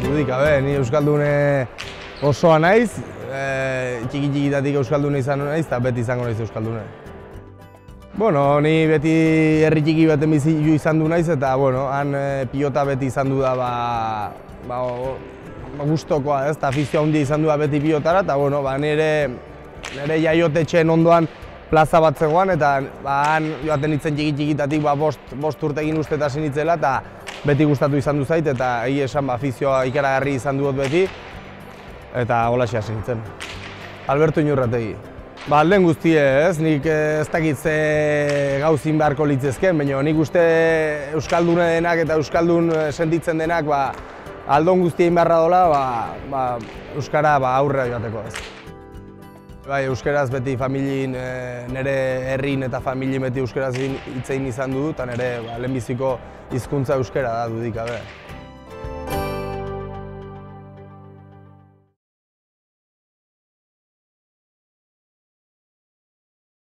dudikabe, ni euskaldune osoa naiz, txiki-txikitatik euskaldune izan naiz eta beti izango naiz euskaldune. Bueno, ni beti herri txiki baten bizi izan du naiz eta han pilota beti izan du da gustokoa, eta afizio handia izan du da beti pilotara eta nire jaiotetxeen ondoan plaza bat zegoan eta han joaten nintzen txiki-txikitatik bost urte egin uste eta sinitzela eta beti gustatu izan du zait eta egia esan afizioa ikaragarri izan duot beti eta holaxe hasi nintzen. Alberto Inurrategi. Alden guztie, nik ez dakit ze gauzin beharko litzezken, baina nik uste euskaldune denak eta euskaldun sentitzen denak aldon guztien beharra dola euskara aurrera joateko. Euskaraz beti familien, nire herrin eta familien beti euskaraz hitz egin izan dut, eta nire lehenbiziko hizkuntza euskara da dudikabe.